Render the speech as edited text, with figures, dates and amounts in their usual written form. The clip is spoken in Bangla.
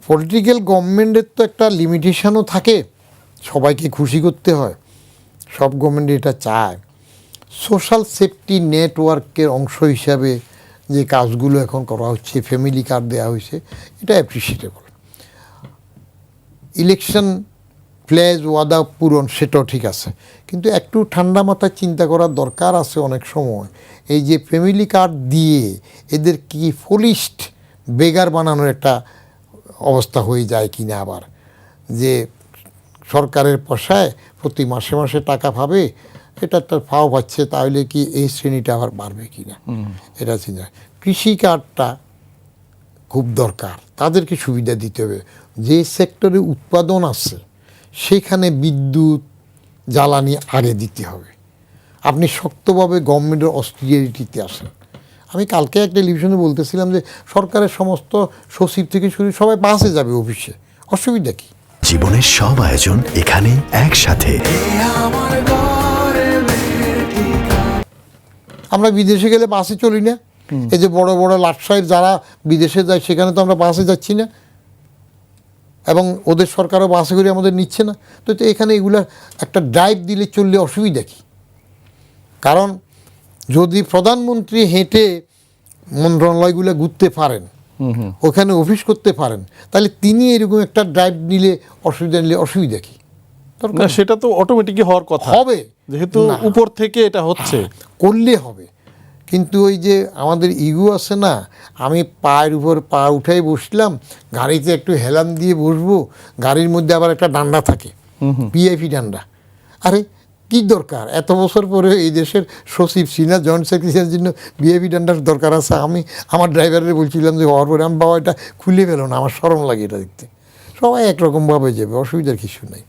পলিটিক্যাল গভর্নমেন্টের তো একটা লিমিটেশনও থাকে, সবাইকে খুশি করতে হয়, সব গভর্নমেন্ট এটা চায়। সোশ্যাল সেফটি নেটওয়ার্কের অংশ হিসাবে যে কাজগুলো এখন করা হচ্ছে, ফ্যামিলি কার্ড দেওয়া হয়েছে, এটা অ্যাপ্রিসিয়েটেবল। ইলেকশন প্লেজ ওয়াদা পূরণ সেটাও ঠিক আছে, কিন্তু একটু ঠান্ডা মাথায় চিন্তা করার দরকার আছে অনেক সময়। এই যে ফ্যামিলি কার্ড দিয়ে এদের কি ফলিস্ট বেগার বানানোর একটা অবস্থা হয়ে যায় কি না, আবার যে সরকারের পয়সায় প্রতি মাসে মাসে টাকা পাবে, এটা একটা ফাও পাচ্ছে, তাহলে কি এই শ্রেণীটা আবার বাড়বে কি না, এটা চিন্তা। কৃষি কার্ডটা খুব দরকার, তাদেরকে সুবিধা দিতে হবে। যে সেক্টরে উৎপাদন আছে সেখানে বিদ্যুৎ জ্বালানি আগে দিতে হবে। আপনি শক্তভাবে গভর্নমেন্টের অস্টিরিটিতে আসেন। আমি কালকে একটা টেলিভিশনে বলতেছিলাম যে সরকারের সমস্ত সচিব থেকে শুরু সবাই বাসে যাবে অফিসে, অসুবিধা কি? জীবনের সব আয়োজন এখানে একসাথে। আমরা বিদেশে গেলে বাসে চলি না? এই যে বড় বড় লাটসাহেব যারা বিদেশে যায় সেখানে তো আমরা বাসে যাচ্ছি না, এবং ওদের সরকারও বাসে করে আমাদের নিচ্ছে না। তো এখানে এগুলা একটা ড্রাইভ দিলে চললে অসুবিধা কি? কারণ যদি প্রধানমন্ত্রী হেঁটে মন্ত্রণালয়গুলো ঘুরতে পারেন, ওখানে অফিস করতে পারেন, তাহলে তিনি এরকম একটা ড্রাইভ নিলে অসুবিধা কি? না, সেটা তো অটোমেটিকই হওয়ার কথা হবে, যেহেতু উপর থেকে এটা হচ্ছে, করলে হবে। কিন্তু ওই যে আমাদের ইগো আছে না, আমি পায়ের উপর পা উঠাই বসলাম, গাড়িতে একটু হেলান দিয়ে বসবো, গাড়ির মধ্যে আবার একটা ডান্ডা থাকে, ভিআইপি ডান্ডা। আরে কি দরকার? এত বছর পরে এই দেশের সচিব সিনিয়র জয়েন্ট সেক্রেটারির জন্য ভিআইপি ডান্ডার দরকার আছে? আমি আমার ড্রাইভারের বলছিলাম যে হওয়ার পরে আমি বাবা এটা খুলে পেল না, আমার শরম লাগে এটা দেখতে। সবাই একরকমভাবে যাবে, অসুবিধার কিছু নেই।